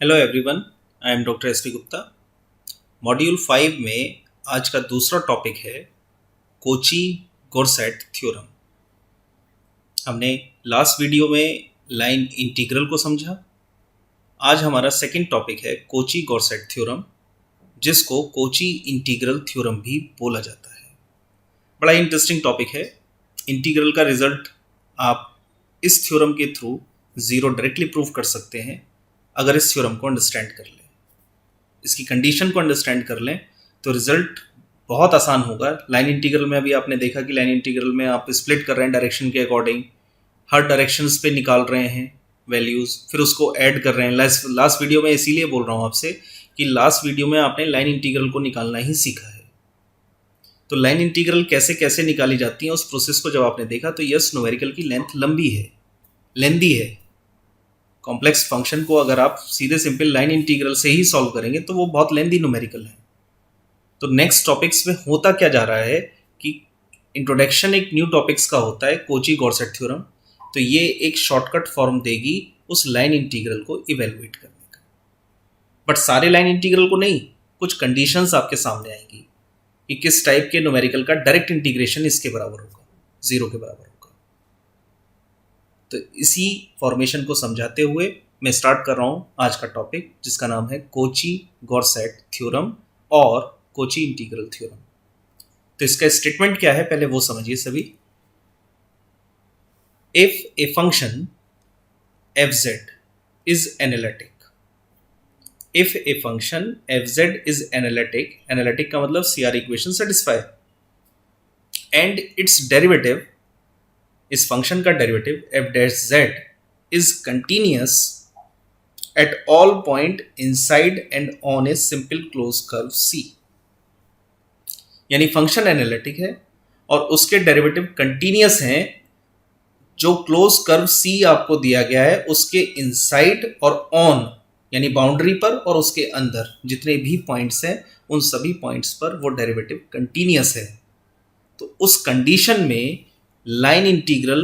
Hello everyone, I am doctor S P Gupta. Module 5 में आज का दूसरा टॉपिक है कोची गॉर्सेट थ्योरम। हमने लास्ट वीडियो में लाइन इंटीग्रल को समझा। आज हमारा सेकंड टॉपिक है कोची गॉर्सेट थ्योरम, जिसको कोची इंटीग्रल थ्योरम भी बोला जाता है। बड़ा इंटरेस्टिंग टॉपिक है। इंटीग्रल का रिजल्ट आप इस थ्योरम के थ्रू ज़ीरो डायरेक्टली प्रूव कर सकते हैं अगर इस थ्योरम को अंडरस्टैंड कर लें, इसकी कंडीशन को अंडरस्टैंड कर लें तो रिजल्ट बहुत आसान होगा। लाइन इंटीग्रल में अभी आपने देखा कि लाइन इंटीग्रल में आप स्प्लिट कर रहे हैं डायरेक्शन के अकॉर्डिंग, हर डायरेक्शंस पे निकाल रहे हैं वैल्यूज़, फिर उसको ऐड कर रहे हैं। लास्ट वीडियो में इसीलिए बोल रहा हूँ आपसे कि लास्ट वीडियो में आपने लाइन इंटीग्रल को निकालना ही सीखा है। तो लाइन इंटीग्रल कैसे कैसे निकाली जाती है उस प्रोसेस को जब आपने देखा तो यस, न्यूमेरिकल की लेंथ लंबी है, लेंदी है। कॉम्प्लेक्स फंक्शन को अगर आप सीधे सिंपल लाइन इंटीग्रल से ही सॉल्व करेंगे तो वो बहुत लेंदी न्यूमेरिकल है। तो नेक्स्ट टॉपिक्स में होता क्या जा रहा है कि इंट्रोडक्शन एक न्यू टॉपिक्स का होता है, कोची गॉर्सेट थ्योरम। तो ये एक शॉर्टकट फॉर्म देगी उस लाइन इंटीग्रल को इवेलुएट करने का। बट सारे लाइन इंटीग्रल को नहीं, कुछ कंडीशंस आपके सामने आएंगी कि किस टाइप के न्यूमेरिकल का डायरेक्ट इंटीग्रेशन इसके बराबर होगा, जीरो के बराबर होगा। तो इसी फॉर्मेशन को समझाते हुए मैं स्टार्ट कर रहा हूं आज का टॉपिक, जिसका नाम है कोची गॉर्सेट थ्योरम और कोची इंटीग्रल थ्योरम। तो इसका स्टेटमेंट क्या है पहले वो समझिए सभी। If a function fz is analytic, if a function fz is analytic का मतलब CR equation satisfy, and it's derivative, इस फंक्शन का derivative f dash z is continuous at all point inside and on a simple close curve C। यानी function analytic है और उसके derivative continuous हैं जो क्लोज कर्व C आपको दिया गया है उसके इनसाइड और ऑन यानी बाउंड्री पर और उसके अंदर जितने भी पॉइंट्स हैं उन सभी पॉइंट्स पर वो डेरिवेटिव कंटिन्यूअस है। तो उस कंडीशन में line integral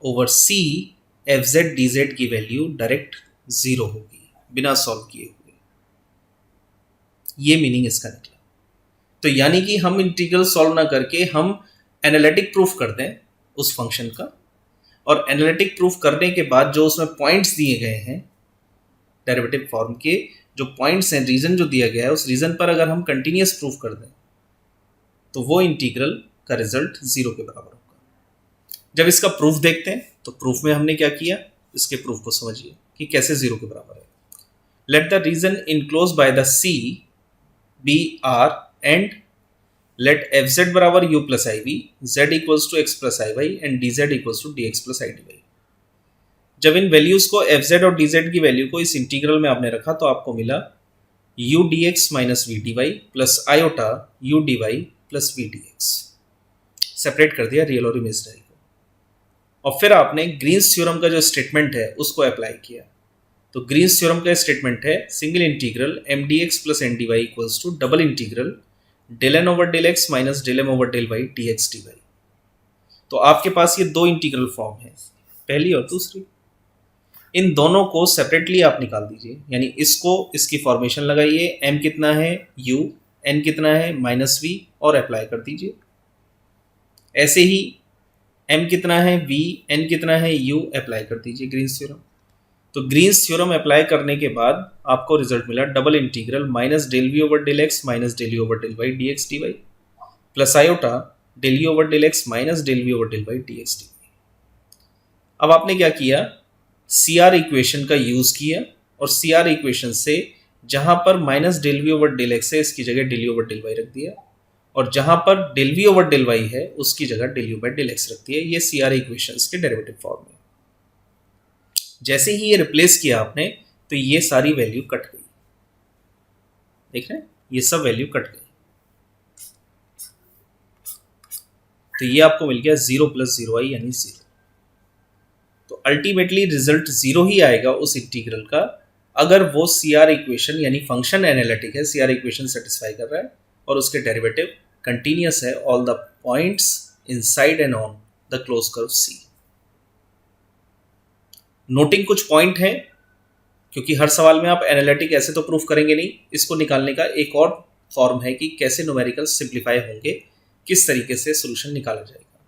over C fz dz की वैल्यू डायरेक्ट जीरो होगी बिना सॉल्व किए हुए। ये मीनिंग इसका निकला। तो यानी कि हम इंटीग्रल सॉल्व ना करके हम एनालिटिक प्रूफ कर दें उस फंक्शन का, और एनालिटिक प्रूफ करने के बाद जो उसमें पॉइंट्स दिए गए हैं डेरिवेटिव फॉर्म के, जो पॉइंट्स हैं, रीजन जो दिया गया है, उस रीजन पर अगर हम कंटिन्यूअस प्रूफ कर दें तो वो इंटीग्रल का रिजल्ट जीरो के बराबर होगा। जब इसका प्रूफ देखते हैं तो प्रूफ में हमने क्या किया, इसके प्रूफ को समझिए कि कैसे जीरो के बराबर है। Let the region enclose by the C B R and let fz बराबर u plus iv, z equals to x plus iy and dz equals to dx plus idy। जब इन वैल्यूज को fz और dz की value को इस integral में आपने रखा तो आपको मिला u dx minus v dy plus iota u dy plus v dx। Separate कर दिया रियल और इमेजिनरी को, और फिर आपने ग्रीन्स थ्योरम का जो स्टेटमेंट है उसको अप्लाई किया। तो ग्रीन्स थ्योरम का स्टेटमेंट है single integral m dx plus n dy equals to double integral del N over del X minus del M over del Y D X D Y. तो आपके पास ये दो इंटीग्रल फॉर्म है, पहली और दूसरी। इन दोनों को सेपरेटली आप निकाल दीजिए, यानी इसको इसकी फॉर्मेशन लगाइए, m कितना है u, n कितना है माइनस v, और अप्लाई कर दीजिए। ऐसे ही m कितना है v, n कितना है u, अप्लाई कर दीजिए ग्रीन्स थ्योरम। तो ग्रीन्स थ्योरम अप्लाई करने के बाद आपको रिजल्ट मिला double integral minus del V over del X minus del U over del Y D X D Y plus iota del U over del X minus del V over del Y D X D Y. अब आपने क्या किया, CR equation का use किया, और CR equation से जहां पर minus del V over del X है इसकी जगह del U over del Y रख दिया, और जहां पर del V over del Y है उसकी जगह del U by del X रख दिया। ये CR इक्वेशन के डेरिवेटिव फॉर्म है। जैसे ही ये रिप्लेस किया आपने तो ये सारी वैल्यू कट गई, देख रहे हैं, ये सब वैल्यू कट गई। तो ये आपको मिल गया 0 प्लस 0i यानी 0। तो अल्टीमेटली रिजल्ट 0 ही आएगा उस इंटीग्रल का अगर वो CR इक्वेशन यानी फंक्शन एनालिटिक है, CR इक्वेशन सेटिस्फाई कर रहा है और उसके डेरिवेटिव कंटिन्यूअस है all the points inside and on the close curve C। Noting कुछ पॉइंट है क्योंकि हर सवाल में आप एनालिटिक ऐसे तो प्रूफ करेंगे नहीं, इसको निकालने का एक और फॉर्म है कि कैसे न्यूमेरिकल सिंप्लीफाई होंगे, किस तरीके से सोल्यूशन निकाला जाएगा।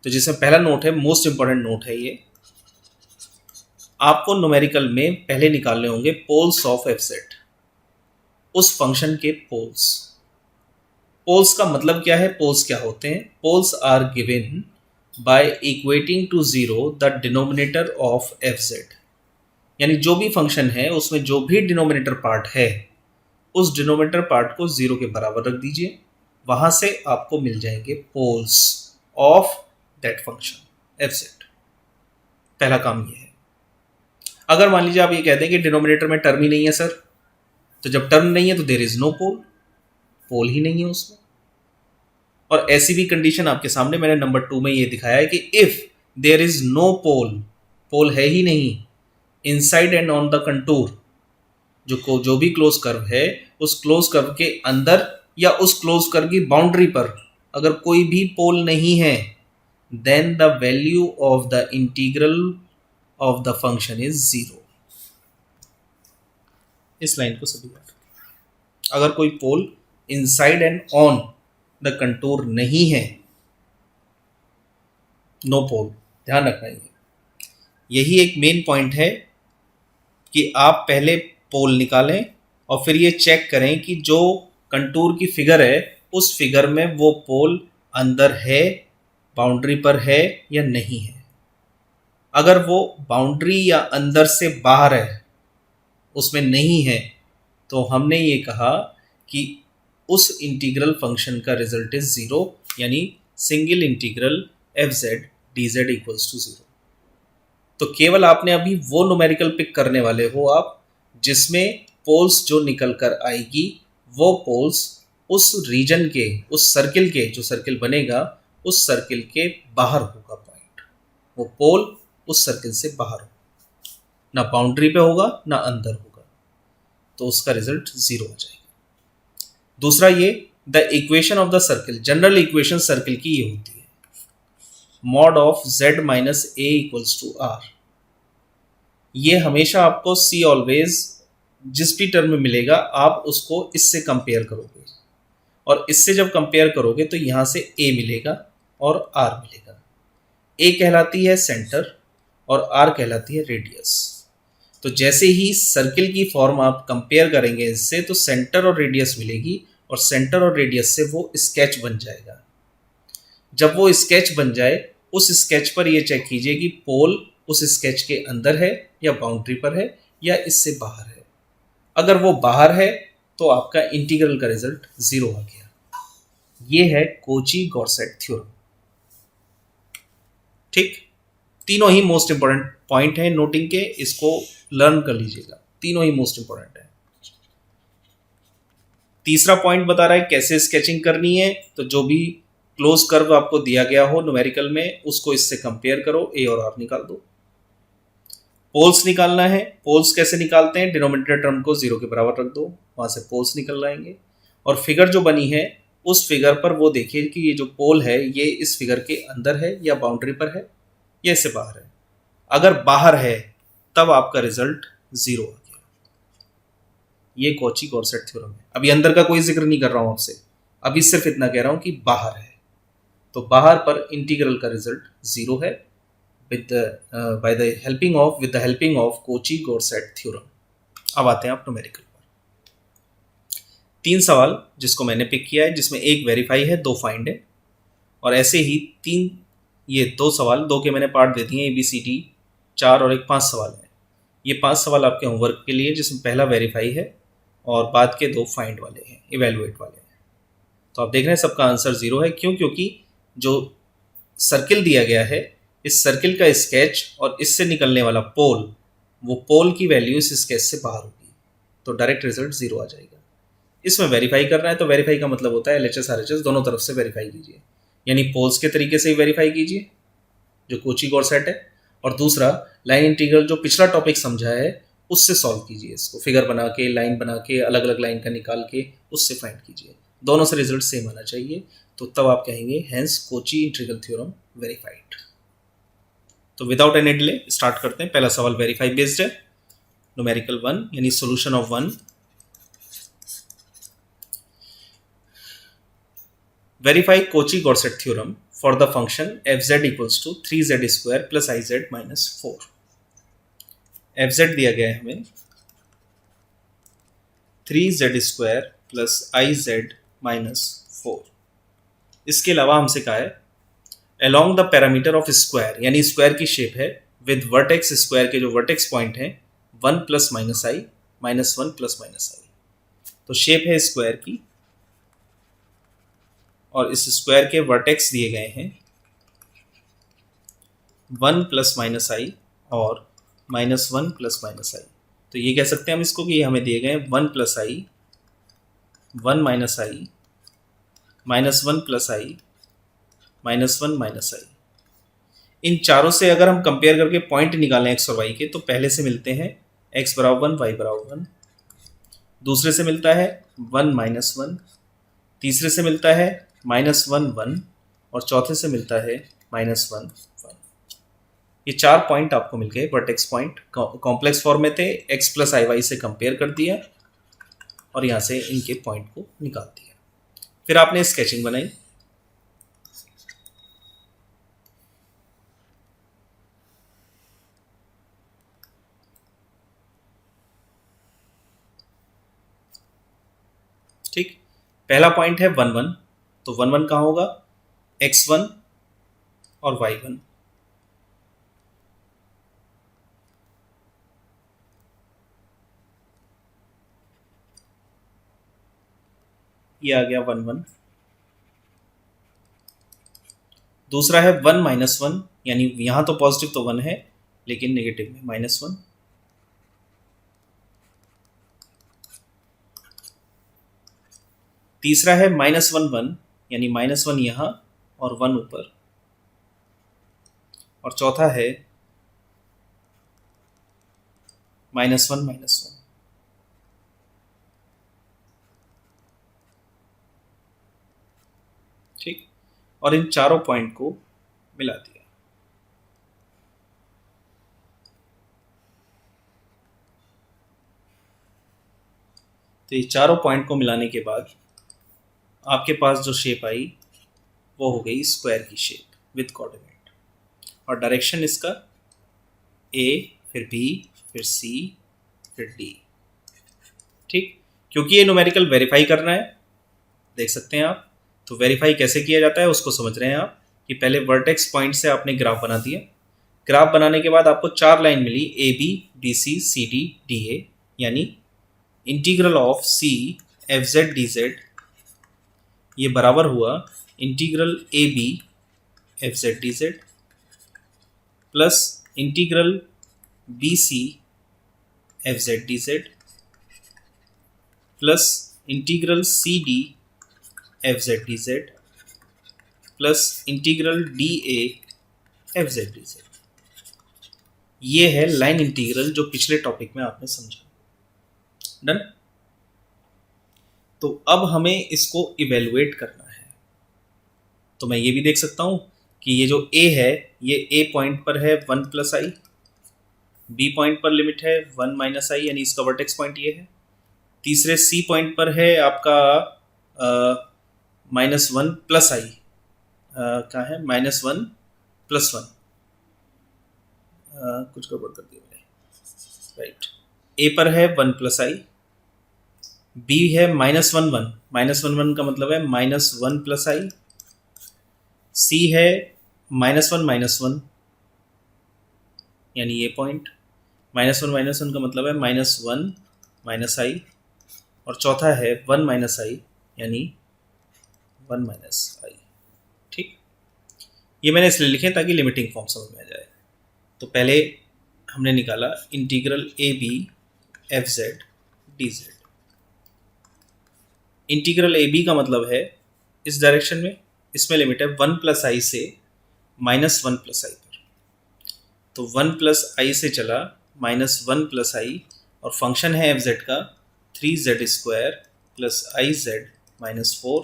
तो जिसमें पहला नोट है, मोस्ट इंपॉर्टेंट नोट है ये, आपको न्यूमेरिकल में पहले निकालने होंगे पोल्स ऑफ एफ जेड, उस फंक्शन के पोल्स। पोल्स का मतलब क्या है, पोल्स क्या होते हैं? Poles are given by equating to zero the denominator of F Z, यानी जो भी फंक्शन है उसमें जो भी डिनोमिनेटर पार्ट है उस डिनोमिनेटर पार्ट को जीरो के बराबर रख दीजिए, वहां से आपको मिल जाएंगे poles of that function F Z. पहला काम ये है। अगर मान लीजिए आप ये कहते हैं कि डिनोमिनेटर में टर्म ही नहीं है सर, तो जब टर्म नहीं है तो देयर इज नो पोल, पोल ही नहीं है उसमें। और ऐसी भी कंडीशन आपके सामने मैंने नंबर 2 में ये दिखाया है कि इफ देयर इज नो पोल, पोल है ही नहीं, inside and on the contour, जो भी क्लोज कर्व है उस क्लोज कर्व के अंदर या उस क्लोज कर्व की बाउंड्री पर अगर कोई भी पोल नहीं है, then the value of the integral of the function is zero. इस लाइन को सभी याद रखें। अगर कोई pole inside and on the contour नहीं है, नो पोल, ध्यान रखना है। यही एक मेन पॉइंट है कि आप पहले पोल निकालें और फिर ये चेक करें कि जो कंटूर की फिगर है उस फिगर में वो पोल अंदर है, बाउंड्री पर है या नहीं है। अगर वो बाउंड्री या अंदर से बाहर है, उसमें नहीं है, तो हमने ये कहा कि उस इंटीग्रल फंक्शन का रिजल्ट इज जीरो, यानी single integral F Z D Z equals to zero. तो केवल आपने अभी वो न्यूमेरिकल पिक करने वाले हो आप जिसमें पोल्स जो निकल कर आएगी वो पोल्स उस रीजन के, उस सर्किल के, जो सर्किल बनेगा उस सर्किल के बाहर होगा पॉइंट, वो पोल उस सर्किल से बाहर होगा, ना बाउंड्री पे होगा ना अंदर होगा, तो उसका रिजल्ट जीरो हो जाएगा। दूसरा ये, the equation of the circle, general equation circle की ये होती है, mod of z minus A equals to R. ये हमेशा आपको सी ऑलवेज जिस भी टर्म में मिलेगा आप उसको इससे कंपेयर करोगे, और इससे जब कंपेयर करोगे तो यहां से a मिलेगा और r मिलेगा। a कहलाती है सेंटर और r कहलाती है रेडियस। तो जैसे ही सर्किल की फॉर्म आप कंपेयर करेंगे इससे, तो सेंटर और रेडियस मिलेगी और सेंटर और रेडियस से वो स्केच बन जाएगा। जब वो स्केच बन जाए, उस स्केच पर ये चेक कीजिए कि पोल उस स्केच के अंदर है या बाउंड्री पर है या इससे बाहर है। अगर वो बाहर है तो आपका इंटीग्रल का रिजल्ट जीरो आ गया। ये है कोची गॉर्सेट थ्योरम। ठीक, तीनों ही मोस्ट इंपॉर्टेंट पॉइंट है नोटिंग के, इसको लर्न कर लीजिएगा, तीनों ही मोस्ट इंपॉर्टेंट है। तीसरा पॉइंट बता रहा है कैसे स्केचिंग करनी है, तो जो भी क्लोज कर्व आपको दिया गया हो न्यूमेरिकल में उसको इससे कंपेयर करो, ए और आर निकाल दो। पोल्स निकालना है, पोल्स कैसे निकालते हैं, डिनोमिनेटर टर्म को जीरो के बराबर रख दो, वहां से पोल्स निकल आएंगे। और फिगर जो बनी है उस फिगर पर वो देखिए कि ये जो पोल है ये इस फिगर के अंदर है या बाउंड्री पर है या इससे बाहर है। अगर बाहर है तब आपका रिजल्ट जीरो आ गया। ये कॉची गॉर्सेट थ्योरम है। अभी अंदर का कोई जिक्र नहीं कर रहा हूं आपसे, अभी सिर्फ इतना कह रहा हूं कि बाहर है, तो बाहर पर इंटीग्रल का रिजल्ट जीरो है with the helping of Kochi Goursat theorem. अब आते हैं आप न्यूमेरिकल पर। 3 सवाल जिसको मैंने पिक किया है, जिसमें एक वेरीफाई है, 2 फाइंड है, और ऐसे ही 3, ये 2 सवाल, 2 के मैंने पार्ट दे दिए, ABCD 4 और एक 5 सवाल है। ये 5 सवाल आपके होमवर्क के लिए, जिसमें पहला वेरीफाई है और बाद के 2 फाइंड वाले हैं, इवेलुएट वाले हैं। तो आप देख रहे हैं सबका आंसर जीरो है। क्यों? क्योंकि जो सर्किल दिया गया है, इस सर्किल का स्केच और इससे निकलने वाला पोल, वो पोल की वैल्यू इस स्केच से बाहर होगी, तो डायरेक्ट रिजल्ट जीरो आ जाएगा। इसमें वेरीफाई करना है, तो वेरीफाई का मतलब होता है LHS RHS दोनों तरफ से वेरीफाई कीजिए, यानी पोल्स के तरीके से ही वेरीफाई कीजिए जो कोची गॉर्सेट है, और दूसरा लाइन इंटीग्रल जो पिछला टॉपिक समझा है उससे सॉल्व कीजिए, इसको फिगर बना के, लाइन बना के, अलग अलग लाइन का निकाल के उससे फाइंड कीजिए। दोनों से रिजल्ट सेम आना चाहिए, तो तब आप कहेंगे hence Kochi integral theorem verified. तो विदाउट एनी डिले स्टार्ट करते हैं। पहला सवाल वेरीफाई बेस्ड है। न्यूमेरिकल 1 यानी solution of 1, verify Cauchy Goursat theorem for the function fz equals to 3z square plus iz minus 4। fz दिया गया है हमें 3z square plus iz minus 4। इसके अलावा हमसे कहा है along the parameter of square, यानी स्क्वायर की शेप है विद वर्टेक्स, स्क्वायर के जो वर्टेक्स पॉइंट हैं 1 plus minus i minus 1 plus minus आई। तो शेप है स्क्वायर की और इस स्क्वायर के वर्टेक्स दिए गए हैं 1 प्लस माइनस आई और माइनस 1 प्लस माइनस आई। तो ये कह सकते हैं हम इसको कि ये हमें दिए गए 1 plus I, 1 minus i, minus 1 plus i, minus 1 minus आई। इन चारों से अगर हम कंपेयर करके पॉइंट निकालें एक्स और वाई के, तो पहले से मिलते हैं एक्स बराबर 1, वाई बराबर 1, दूसरे से मिलता है 1 माइनस 1, तीसरे से मिलता है माइनस 1 1 और चौथे से मिलता है माइनस 1 1। ये 4 पॉइंट आपको मिल गए, वर्टेक्स पॉइंट कॉम्प्लेक्स फॉर्म में थे, एक्स प्लस आई वाई से कंपेयर कर दिया और यहाँ से इनके पॉइंट को निकाल दिया। फिर आपने स्केचिंग बनाई। ठीक, पहला पॉइंट है 1 1, तो 1 1 कहाँ होगा, x1 और y1। ये आ गया 1 1। दूसरा है 1 माइनस 1, यानी यहां तो पॉजिटिव तो 1 है लेकिन नेगेटिव में माइनस 1। तीसरा है माइनस 1 1, यानी माइनस 1 यहां और 1 ऊपर। और चौथा है माइनस 1 माइनस 1। ठीक, और इन चारों पॉइंट को मिला दिया। तो ये चारों पॉइंट को मिलाने के बाद आपके पास जो शेप आई वो हो गई स्क्वायर की शेप विद कोऑर्डिनेट, और डायरेक्शन इसका ए, फिर बी, फिर सी, फिर डी। ठीक, क्योंकि ये न्यूमेरिकल वेरीफाई करना है, देख सकते हैं आप। तो वेरीफाई कैसे किया जाता है उसको समझ रहे हैं आप, कि पहले वर्टेक्स पॉइंट से आपने ग्राफ बना दिया। ग्राफ बनाने के बाद आपको 4 लाइन मिली, A B, B C, C D, D A, यानी integral of C F Z D z ये बराबर हुआ integral A B F Z D z plus integral B C F Z D z plus integral C D F Z D z plus integral D A f Z D z. ये है line integral जो पिछले topic में आपने समझा। Done. तो अब हमें इसको इवेलुएट करना है। तो मैं ये भी देख सकता हूं कि ये जो a है ये a पॉइंट पर है 1 प्लस आई, b पॉइंट पर लिमिट है 1 माइनस आई, यानी इसका वर्टेक्स पॉइंट ये है। तीसरे c पॉइंट पर है आपका माइनस 1 प्लस आई, क्या है माइनस 1 प्लस 1, कुछ गड़बड़ कर दिया मैंने, राइट। a पर है 1 प्लस आई, b है माइनस 1 1, माइनस 1 1 का मतलब है माइनस 1 प्लस आई, c है माइनस 1 माइनस 1, यानी ये पॉइंट माइनस 1 का मतलब है माइनस 1 माइनस आई, और चौथा है 1 माइनस आई, यानी 1 माइनस आई। ठीक, ये मैंने इसलिए लिखे ताकि लिमिटिंग फॉर्म समझ में आ जाए। तो पहले हमने निकाला integral A B F Z D Z. Integral A B का मतलब है इस डायरेक्शन में, इसमें लिमिट है 1 प्लस आई से माइनस 1 प्लस आई पर। तो 1 प्लस आई से चला माइनस 1 प्लस आई, और फंक्शन है एफ जेड का 3z square plus i z minus 4,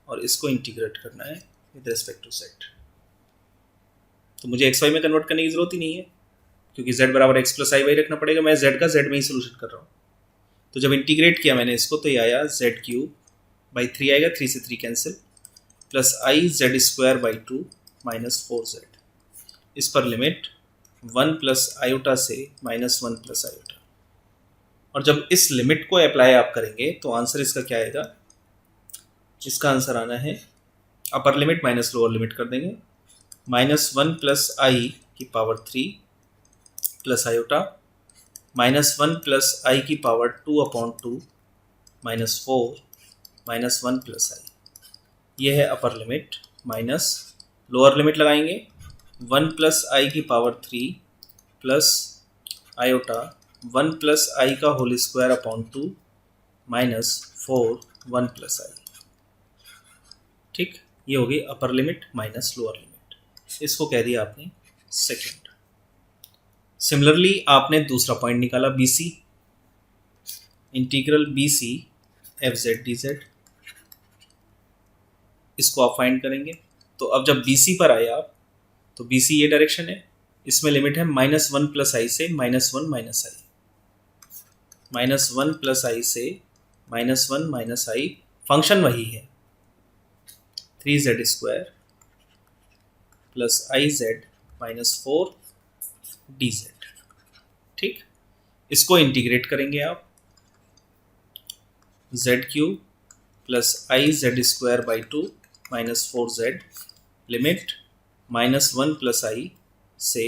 और इसको इंटीग्रेट करना है विद रिस्पेक्ट टू जेड। तो मुझे एक्स वाई में कन्वर्ट करने की जरूरत ही नहीं है, क्योंकि z बराबर एक्स प्लस आई वाई रखना पड़ेगा, मैं z का z में ही सोल्यूशन कर रहा हूँ। तो जब इंटीग्रेट किया मैंने इसको तो ये आया जेड क्यूब बाई 3 आएगा, 3 से 3 cancel, plus i z square by 2 minus 4z। इस पर लिमिट 1 प्लस आयोटा से माइनस 1 प्लस आयोटा। और जब इस लिमिट को अप्लाई आप करेंगे तो आंसर इसका क्या आएगा, इसका आंसर आना है upper limit minus lower limit कर देंगे, माइनस 1 प्लस आई की power 3 plus iota minus 1 plus i की power 2/2 minus 4 minus 1 plus i. ये है upper limit, minus lower limit लगाएंगे 1 प्लस आई की power 3 plus iota 1 plus i का whole square upon 2 minus 4 1 plus i. ठीक, ये हो गई upper limit minus lower limit, इसको कह दिया आपने सेकेंड। सिमिलरली आपने दूसरा पॉइंट निकाला B C, integral B C F Z D Z, इसको आप फाइंड करेंगे। तो अब जब बी सी पर आए आप, तो बी सी ये डायरेक्शन है, इसमें लिमिट है माइनस 1 प्लस आई से minus 1 minus i, minus 1 plus i से माइनस 1 माइनस आई, फंक्शन वही है 3z square plus i z minus 4 d z. ठीक, इसको इंटीग्रेट करेंगे आप, z cube plus i z square by 2 minus 4z, limit minus 1 plus i से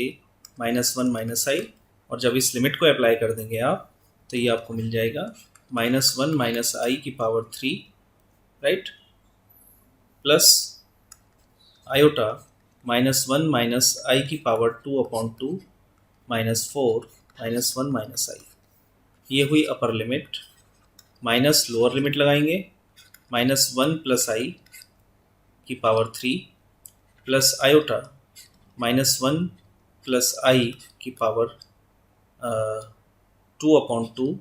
minus 1 minus आई। और जब इस लिमिट को अप्लाई कर देंगे आप तो ये आपको मिल जाएगा माइनस 1 माइनस आई की power 3, right, plus iota minus 1 minus i की power 2/2 minus 4 minus 1 minus i. ये हुई upper limit, minus lower limit लगाएंगे माइनस 1 प्लस आई की power 3 plus iota minus 1 plus i की पावर 2/2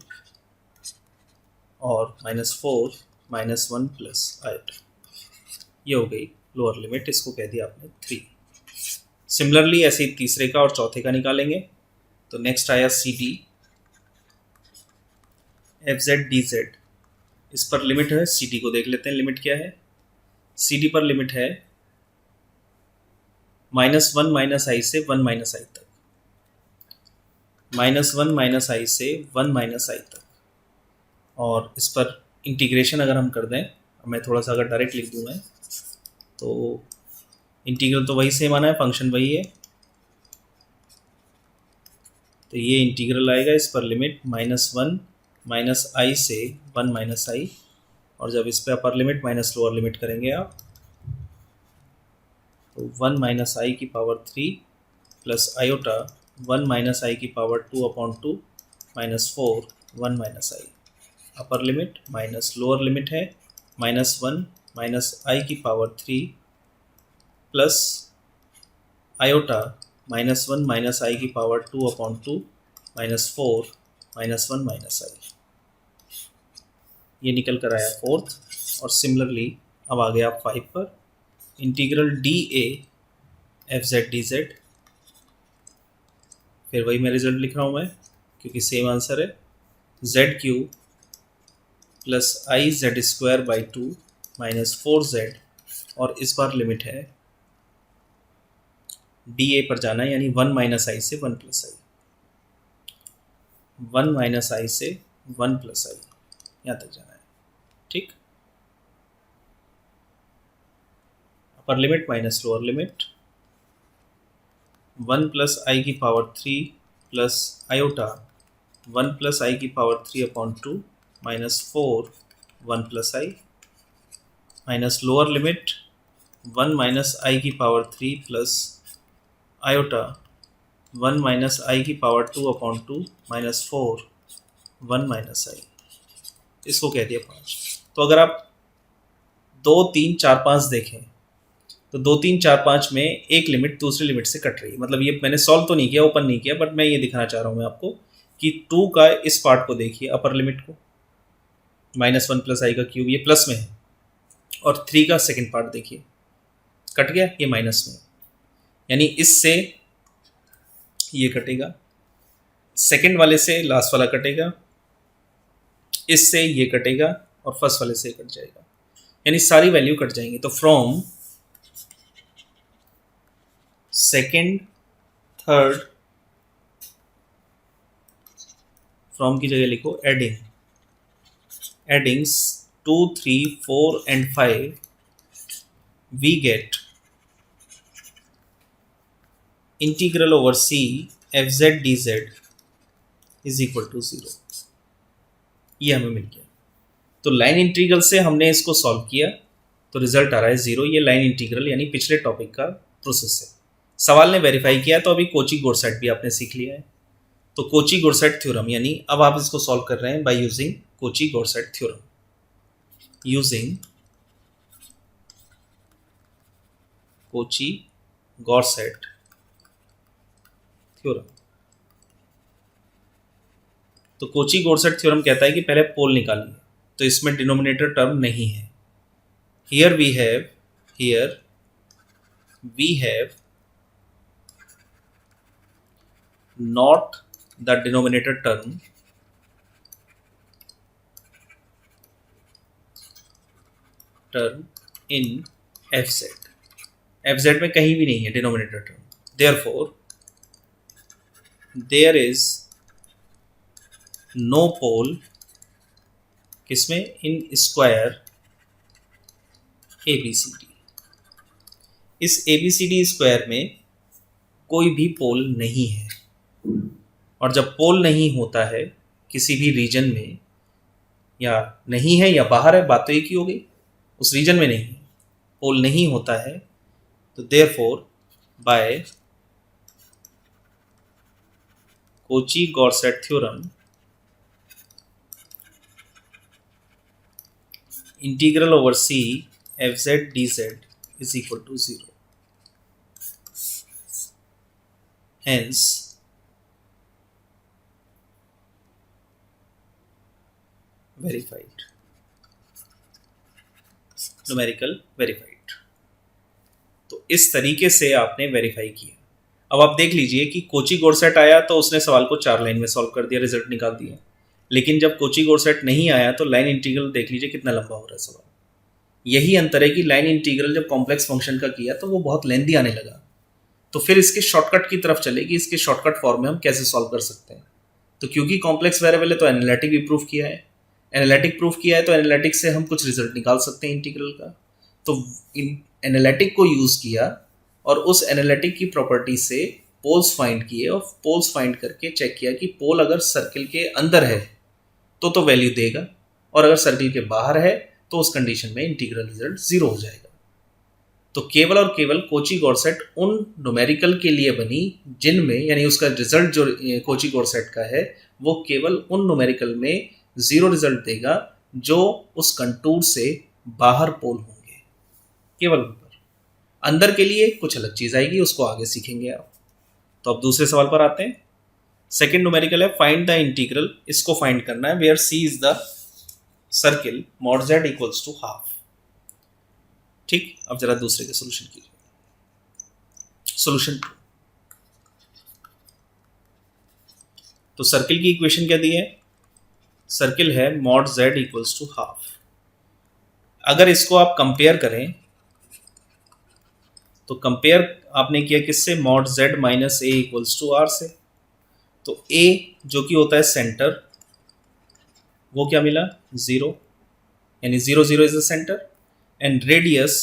और माइनस 4 माइनस 1 प्लस आयोटा। ये हो गई लोअर लिमिट, इसको कह दिया आपने 3। सिमिलरली ऐसे ही तीसरे का और चौथे का निकालेंगे। तो नेक्स्ट आया C D F Z D Z, इस पर लिमिट है, सी डी को देख लेते हैं लिमिट क्या है। सी डी पर लिमिट है माइनस 1 माइनस आई से 1 माइनस आई तक, माइनस 1 माइनस आई से 1 माइनस आई तक। और इस पर इंटीग्रेशन अगर हम कर दें, मैं थोड़ा सा अगर डायरेक्ट लिख दूँ मैं, तो इंटीग्रल तो वही सेम आना है, फंक्शन वही है, तो ये इंटीग्रल आएगा, इस पर लिमिट माइनस 1 माइनस आई से 1 माइनस आई। और जब इस पर upper limit minus lower limit करेंगे आप, तो 1 माइनस आई की power 3 plus iota 1 minus i की power 2/2 minus 4 1 minus i. Upper limit minus lower limit है माइनस 1 माइनस आई की power 3 plus iota minus 1 minus i की power 2/2 minus 4 minus 1 minus i. ये निकल कर आया फोर्थ। और सिमिलरली अब आ गया आप 5 पर, integral D A f Z D Z, फिर वही मैं रिजल्ट लिख रहा हूँ मैं, क्योंकि सेम आंसर है, Z cube plus i z square by 2 minus 4z। और इस बार लिमिट है डी ए पर जाना है, यानी 1 माइनस आई से 1 प्लस आई, 1 माइनस आई से 1 प्लस आई, यहाँ तक जाना है। ठीक, upper limit minus lower limit 1 plus i की power 3 plus iota 1 plus i की power 3/2 minus 4 1 plus i, minus lower limit 1 minus i की power 3 plus iota 1 minus i की पावर 2/2 माइनस 4 1 माइनस आई, इसको कह दिया 5। तो अगर आप 2 3 4 5 देखें, तो 2 3 4 5 में एक लिमिट दूसरी लिमिट से कट रही है। मतलब ये मैंने सॉल्व तो नहीं किया, ओपन नहीं किया, बट मैं ये दिखाना चाह रहा हूँ मैं आपको कि 2 का इस पार्ट को देखिए, अपर लिमिट को, माइनस 1 प्लस आई का क्यूब ये प्लस में है, और 3 का सेकेंड पार्ट देखिए, कट गया, ये माइनस में, यानी इससे ये कटेगा, सेकंड वाले से लास्ट वाला कटेगा, इससे ये कटेगा और फर्स्ट वाले से कट जाएगा, यानी सारी वैल्यू कट जाएंगी। तो फ्रॉम सेकंड थर्ड, फ्रॉम की जगह लिखो adding, addings 2 3 4 and 5 we get integral over c fz dz is equal to 0। ये हमें मिल गया। तो लाइन इंटीग्रल से हमने इसको सॉल्व किया तो रिजल्ट आ रहा है 0। ये लाइन इंटीग्रल यानी पिछले टॉपिक का प्रोसेस है। सवाल ने वेरीफाई किया तो अभी कोची गोरसेट भी आपने सीख लिया है। तो कोची गोरसेट थ्योरम, यानी अब आप इसको सॉल्व कर रहे हैं by using Cauchy Goursat theorem. Using Cauchy Goursat theorem. तो कोची गॉर्सेट थ्योरम कहता है कि पहले पोल निकालिए, तो इसमें डिनोमिनेटर टर्म नहीं है। Here we have not the denominator term in fz में कहीं भी नहीं है denominator term. Therefore there is no pole किसमें, इन स्क्वायर ABCD। इस ABCD स्क्वायर में कोई भी पोल नहीं है। और जब पोल नहीं होता है किसी भी रीजन में, या नहीं है या बाहर है, बात तो एक ही हो गई, उस रीजन में नहीं है, पोल नहीं होता है, तो therefore by Kochi Goursat theorem integral over c fz dz is equal to 0. Hence verified, numerical verified। तो इस तरीके से आपने वेरीफाई किया। अब आप देख लीजिए कि कोची गॉर्सेट आया तो उसने सवाल को 4 लाइन में सॉल्व कर दिया, रिजल्ट निकाल दिया। लेकिन जब कोची गॉर्सेट नहीं आया तो लाइन इंटीग्रल देख लीजिए कितना लंबा हो रहा है सवाल। यही अंतर है कि लाइन इंटीग्रल जब कॉम्प्लेक्स फंक्शन का किया तो वो बहुत लेंथी आने लगा। तो फिर इसके शॉर्टकट की तरफ चलेगी, इसके शॉर्टकट फॉर्म में हम कैसे सॉल्व कर सकते हैं। तो क्योंकि कॉम्प्लेक्स वेरिएबल है तो एनालिटिक भी प्रूफ किया है, एनालिटिक प्रूफ किया है तो एनालिटिक से हम कुछ रिजल्ट निकाल सकते हैं इंटीग्रल का। तो एनालिटिक को यूज़ किया और उस एनालिटिक की प्रॉपर्टी से पोल्स फाइंड किए और पोल्स फाइंड करके चेक किया कि पोल अगर सर्किल के अंदर है तो वैल्यू देगा, और अगर सर्किल के बाहर है तो उस कंडीशन में इंटीग्रल रिजल्ट 0 हो जाएगा। तो केवल और केवल कोची गॉर्सेट उन न्यूमेरिकल के लिए बनी जिनमें, यानी उसका रिजल्ट जो कोची गॉर्सेट का है वो केवल उन न्यूमेरिकल में 0 रिजल्ट देगा जो उस कंटूर से बाहर पोल होंगे, केवल ऊपर। अंदर के लिए कुछ अलग चीज आएगी, उसको आगे सीखेंगे आप। तो अब दूसरे सवाल पर आते हैं। सेकेंड न्यूमेरिकल है फाइंड द इंटीग्रल। इसको फाइंड करना है where c is the circle mod z equals to half. ठीक, अब जरा दूसरे के सोल्यूशन कीजिए। सोल्यूशन 2। तो सर्किल की इक्वेशन क्या दी है, सर्किल है mod z equals to half. अगर इसको आप कंपेयर करें तो कंपेयर आपने किया किससे, mod z minus A equals to R से। तो a जो कि होता है सेंटर, वो क्या मिला 0, यानी 0 0 is the centre, and radius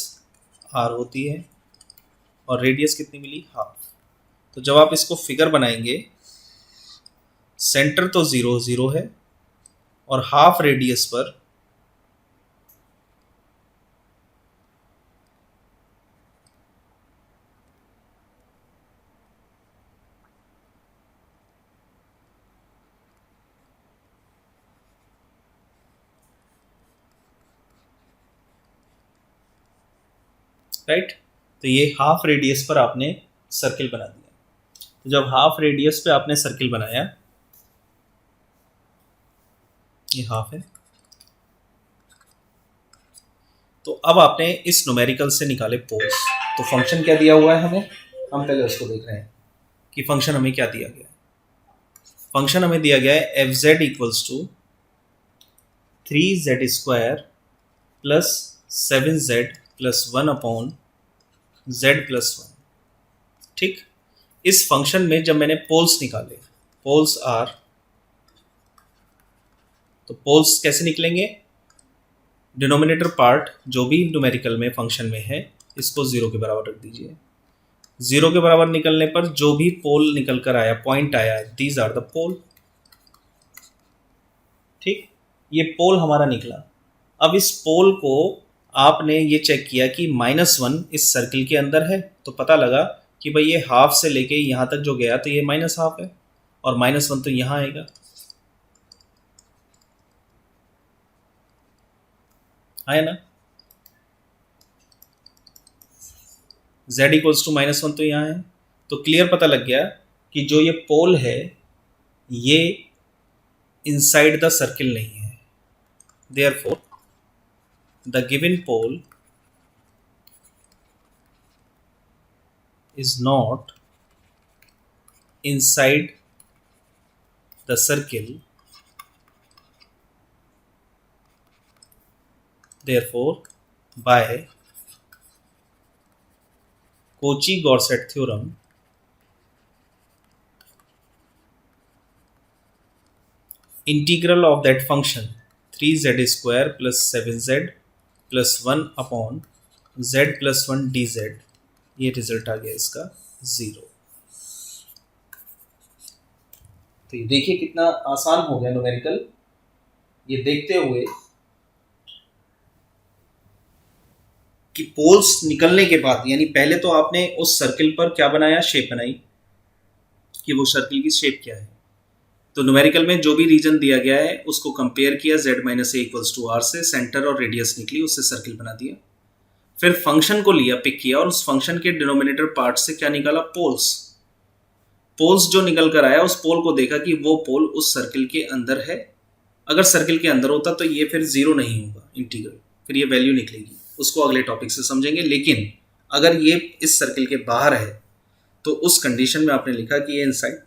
r होती है, और रेडियस कितनी मिली, हाफ। तो जब आप इसको फिगर बनाएंगे, सेंटर तो 0 0 है और हाफ रेडियस पर राइट। तो ये हाफ रेडियस पर आपने सर्किल बना दिया। तो जब हाफ रेडियस पे आपने सर्किल बनाया, ये हाफ है, तो अब आपने इस न्यूमेरिकल से निकाले पोल्स। तो फंक्शन क्या दिया हुआ है हमें, हम पहले उसको देख रहे हैं कि फंक्शन हमें क्या दिया गया है। फंक्शन हमें दिया गया है F Z equals to 3z² plus 7z plus 1/z+1। ठीक, इस फंक्शन में जब मैंने पोल्स निकाले, पोल्स आर, तो पोल्स कैसे निकलेंगे, डिनोमिनेटर पार्ट जो भी न्यूमेरिकल में फंक्शन में है इसको 0 के बराबर रख दीजिए। 0 के बराबर निकलने पर जो भी पोल निकल कर आया, पॉइंट आया, दीज आर द पोल। ठीक, ये पोल हमारा निकला। अब इस पोल को आपने ये चेक किया कि -1 इस सर्किल के अंदर है, तो पता लगा कि भाई ये हाफ से लेके यहाँ तक जो गया तो ये -1/2 है, और -1 तो यहाँ आएगा। है ना, z इक्वल्स टू -1 तो यहाँ है, तो क्लियर पता लग गया कि जो ये पोल है ये इनसाइड द सर्किल नहीं है। Therefore the given pole is not inside the circle, therefore by Cauchy-Gaussat theorem integral of that function 3z² plus 7z plus 1/z+1 dz, ये रिजल्ट आ गया इसका 0। तो ये देखिए कितना आसान हो गया न्यूमेरिकल, ये देखते हुए कि पोल्स निकलने के बाद, यानी पहले तो आपने उस सर्किल पर क्या बनाया, शेप बनाई कि वो सर्किल की शेप क्या है। तो न्यूमेरिकल में जो भी रीजन दिया गया है उसको कंपेयर किया z - a equals to r से, सेंटर और रेडियस निकली, उससे सर्किल बना दिया। फिर फंक्शन को लिया, पिक किया, और उस फंक्शन के डिनोमिनेटर पार्ट से क्या निकाला, पोल्स। पोल्स जो निकल कर आया, उस पोल को देखा कि वो पोल उस सर्किल के अंदर है। अगर सर्किल के अंदर होता तो ये फिर 0 नहीं होगा इंटीग्रल, फिर ये वैल्यू निकलेगी, उसको अगले टॉपिक से समझेंगे। लेकिन अगर ये इस सर्किल के बाहर है तो उस कंडीशन में आपने लिखा कि ये इनसाइड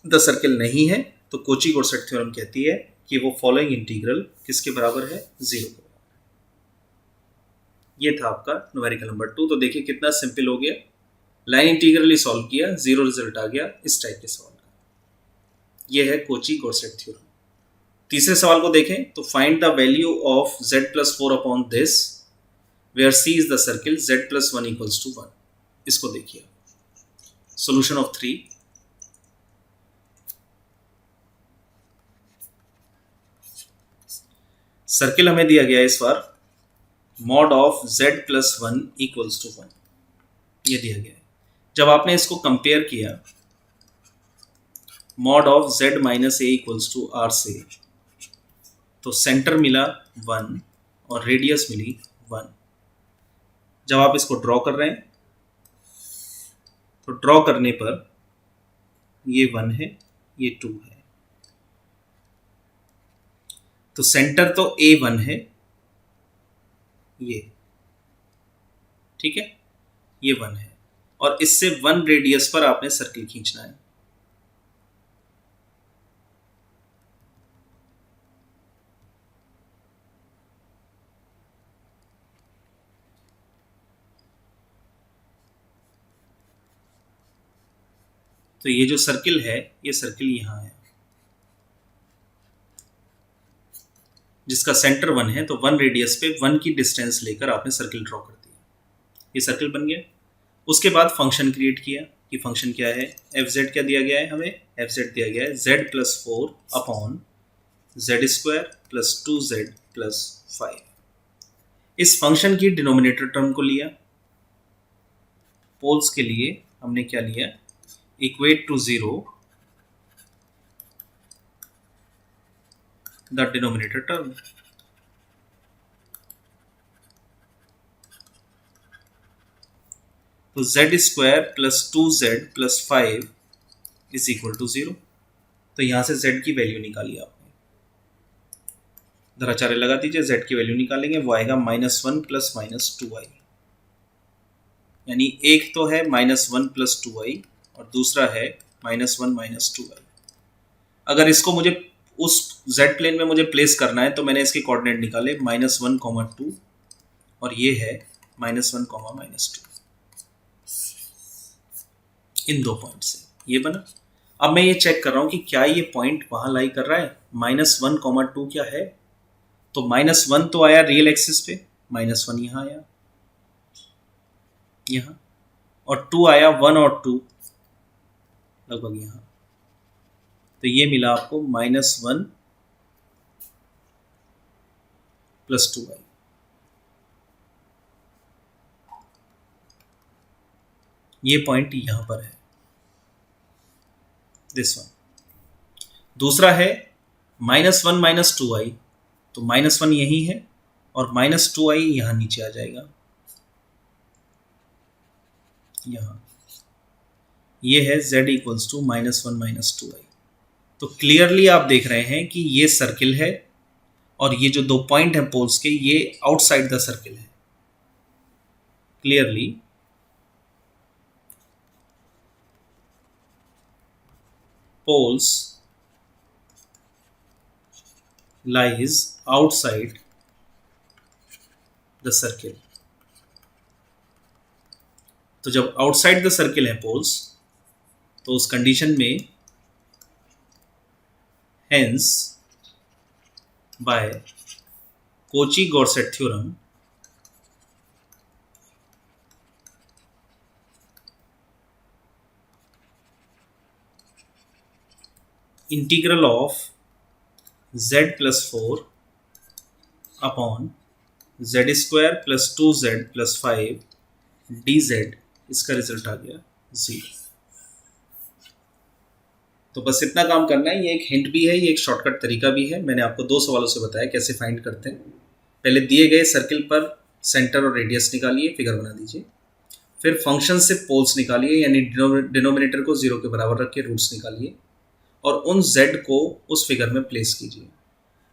द सर्किल नहीं है, तो कोची-गॉसेट थ्योरम कहती है कि वो फॉलोइंग इंटीग्रल किसके बराबर है, 0 के बराबर। ये था आपका न्यूमेरिकल नंबर 2। तो देखिए कितना सिंपल हो गया, लाइन इंटीग्रल ही सॉल्व किया, 0 रिजल्ट आ गया इस टाइप के सवाल का। ये है कोची-गॉसेट थ्योरम। तीसरे सवाल को देखें तो find the value of z+4 upon this where c is the circle z+1 equals to 1। इसको देखिए, सॉल्यूशन ऑफ 3। सर्किल हमें दिया गया है इस बार mod of z+1 equals to 1, ये दिया गया है। जब आपने इसको कंपेयर किया mod of z - a equals to r से, तो सेंटर मिला 1 और रेडियस मिली 1। जब आप इसको ड्रॉ कर रहे हैं तो ड्रॉ करने पर ये 1 है, ये 2 है, तो सेंटर तो A1 है, ये ठीक है, ये 1 है, और इससे 1 रेडियस पर आपने सर्किल खींचना है। तो ये जो सर्किल है, ये सर्किल यहां है जिसका सेंटर 1 है, तो 1 रेडियस पे 1 की डिस्टेंस लेकर आपने सर्किल ड्रॉ कर दिया, ये सर्किल बन गया। उसके बाद फंक्शन क्रिएट किया कि फंक्शन क्या है, एफ जेड क्या दिया गया है हमें, एफ जेड दिया गया है z+4 upon z² plus 2z plus 5। इस फंक्शन की डिनोमिनेटर टर्म को लिया, पोल्स के लिए हमने क्या लिया, equate to 0 the denominator term. तो z² plus 2z plus 5 is equal to 0। तो यहां से z की वैल्यू निकाली आपने, धराचार्य लगा दीजिए, z की वैल्यू निकालेंगे, वो आएगा -1 प्लस -2i। यानी एक तो है -1 प्लस 2i और दूसरा है -1 - 2i। अगर इसको मुझे उस z प्लेन में मुझे प्लेस करना है तो मैंने इसके कोऑर्डिनेट निकाले -1, 2 और ये है -1, -2 इन दो पॉइंट से ये बना। अब मैं ये चेक कर रहा हूं कि क्या ये पॉइंट वहां लाई कर रहा है। -1, 2 क्या है, तो -1 तो आया रियल एक्सिस पे, -1 यहां आया यहां, और 2 आया 1 और 2 लगभग यहां, तो ये मिला आपको -1 + 2i। ये पॉइंट यहां पर है, दिस वन। दूसरा है -1 - 2i, तो -1 यही है और -2i यहां नीचे आ जाएगा यहां। ये है z = -1 - 2i। तो क्लियरली आप देख रहे हैं कि ये सर्किल है और ये जो दो पॉइंट हैं पोल्स के, ये आउटसाइड द सर्किल है। Clearly poles lies outside the circle। तो जब आउटसाइड द सर्किल है पोल्स, तो उस कंडीशन में hence by Cauchy Goursat theorem integral of z + 4 upon z² + 2z + 5 dz, इसका रिजल्ट आ गया 0। तो बस इतना काम करना है। ये एक हिंट भी है, ये एक शॉर्टकट तरीका भी है। मैंने आपको 2 सवालों से बताया कैसे फाइंड करते हैं। पहले दिए गए सर्किल पर सेंटर और रेडियस निकालिए, फिगर बना दीजिए। फिर फंक्शन से पोल्स निकालिए, यानी डिनोमिनेटर को 0 के बराबर रख के रूट्स निकालिए और उन z को उस फिगर में प्लेस कीजिए।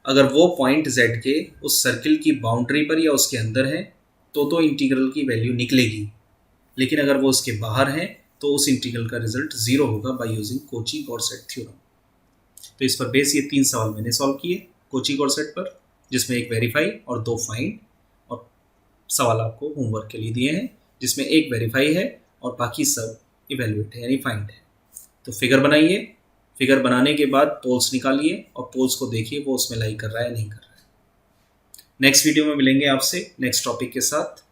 अगर वो पॉइंट z के उस सर्किल की बाउंड्री पर या उसके अंदर है तो इंटीग्रल की वैल्यू निकलेगी, लेकिन अगर वो उसके बाहर है तो उस इंटीग्रल का रिजल्ट 0 होगा बाय यूजिंग कोची-गॉर्सेट थ्योरम। तो इस पर बेस ये 3 सवाल मैंने सॉल्व किए कोची-गॉर्सेट पर, जिसमें एक वेरीफाई और 2 फाइंड, और सवाल आपको होमवर्क के लिए दिए हैं जिसमें एक वेरीफाई है और बाकी सब इवेल्युएट है यानी फाइंड है। तो फिगर बनाइए, फिगर बनाने के बाद पोल्स निकालिए और पोल्स को देखिए वो उसमें लाई कर रहा है नहीं कर रहा है। नेक्स्ट वीडियो में मिलेंगे आपसे नेक्स्ट टॉपिक के साथ।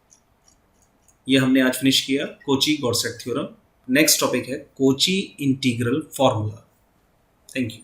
ये हमने आज फिनिश किया कोची-गॉर्सेट थ्योरम। नेक्स्ट टॉपिक है Kochi integral formula. Thank you.